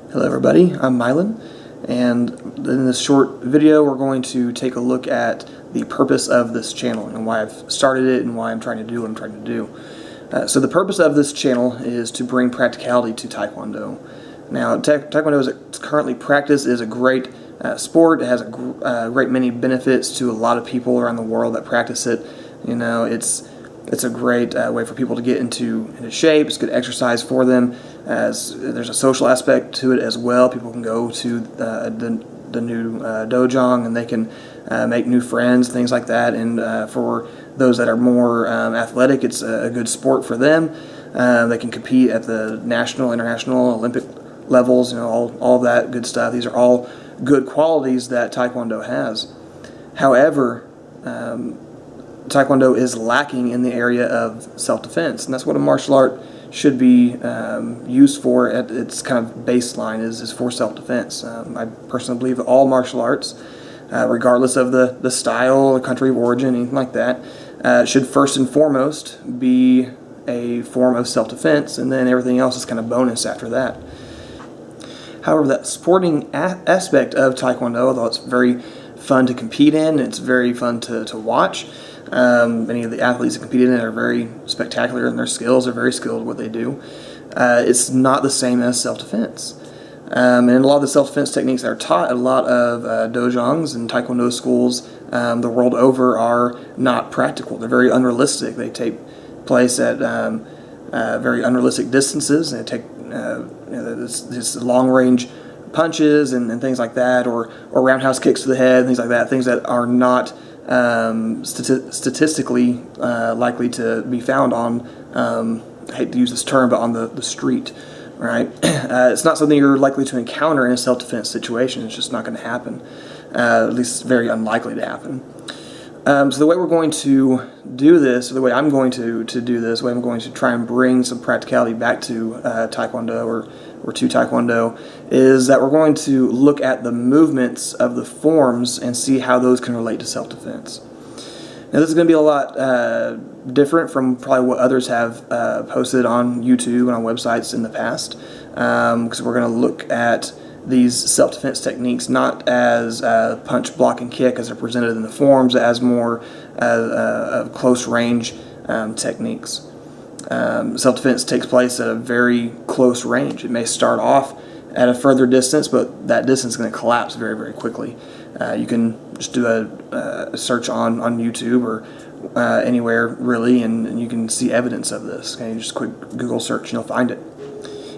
Hello everybody, I'm Mylan, and in this short video we're going to take a look at the purpose of this channel and why I've started it and why I'm trying to do what I'm trying to do. So the purpose of this channel is to bring practicality to Taekwondo. Now Taekwondo as it's currently practiced is a great sport. It has a great many benefits to a lot of people around the world that practice it. You know, it's a great way for people to get into shape. It's good exercise for them. As there's a social aspect to it as well. People can go to the new dojang and they can make new friends, things like that. And for those that are more athletic, it's a good sport for them. They can compete at the national, international, Olympic levels. You know, all that good stuff. These are all good qualities that Taekwondo has. However, Taekwondo is lacking in the area of self-defense, and that's what a martial art should be used for at its kind of baseline is for self-defense. I personally believe that all martial arts, regardless of the style, the country of origin, anything like that, should first and foremost be a form of self-defense, and then everything else is kind of bonus after that. However, that sporting aspect of Taekwondo, although it's very fun to compete in, it's very fun to watch. Many of the athletes that compete in it are very spectacular in their skills, are very skilled at what they do. It's not the same as self-defense. And a lot of the self-defense techniques that are taught at a lot of dojangs and Taekwondo schools the world over are not practical. They're very unrealistic. They take place at very unrealistic distances. They take this long-range punches and things like that, or roundhouse kicks to the head, things like that, things that are not statistically likely to be found on, I hate to use this term, but on the street, right? It's not something you're likely to encounter in a self-defense situation. It's just not going to happen. At least it's very unlikely to happen. So the way we're going to do this, or the way I'm going to do this, the way I'm going to try and bring some practicality back to Taekwondo or to Taekwondo, is that we're going to look at the movements of the forms and see how those can relate to self-defense. Now this is going to be a lot different from probably what others have posted on YouTube and on websites in the past, because we're going to look at these self-defense techniques not as punch, block, and kick as they're presented in the forms, as more close range techniques. Self-defense takes place at a very close range. It may start off at a further distance, but that distance is going to collapse very, very quickly. You can just do a search on YouTube or anywhere really, and you can see evidence of this. Okay, just a quick Google search and you'll find it.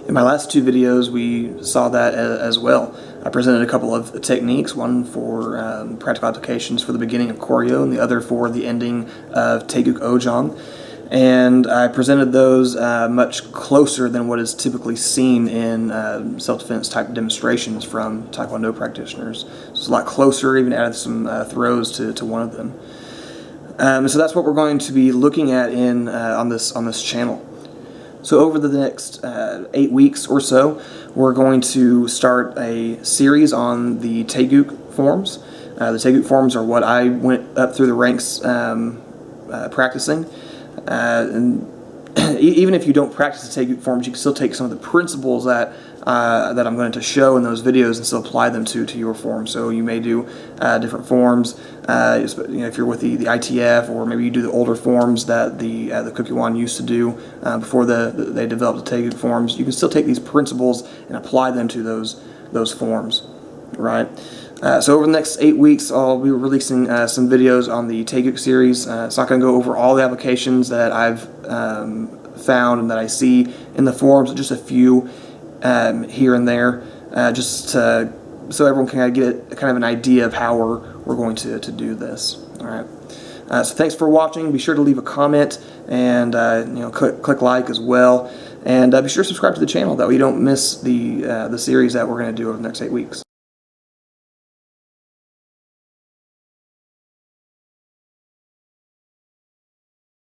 In my last two videos, we saw that as well. I presented a couple of techniques, one for practical applications for the beginning of choreo, and the other for the ending of Taeguk Ojang. And I presented those much closer than what is typically seen in self-defense type demonstrations from Taekwondo practitioners. So it's a lot closer, even added some throws to one of them. So that's what we're going to be looking at on this channel. So over the next 8 weeks or so, we're going to start a series on the Taeguk forms. The Taeguk forms are what I went up through the ranks practicing. And even if you don't practice the Taeguk forms, you can still take some of the principles that I'm going to show in those videos and still apply them to your form. So you may do different forms, if you're with the ITF, or maybe you do the older forms that the Kukiwan used to do before they developed the Taeguk forms. You can still take these principles and apply them to those forms, right? So over the next 8 weeks, I'll be releasing some videos on the Taeguk series. It's not going to go over all the applications that I've found and that I see in the forums, just a few here and there, just so everyone can get kind of an idea of how we're going to do this. All right. So thanks for watching. Be sure to leave a comment and click like as well, and be sure to subscribe to the channel that way you don't miss the series that we're going to do over the next 8 weeks.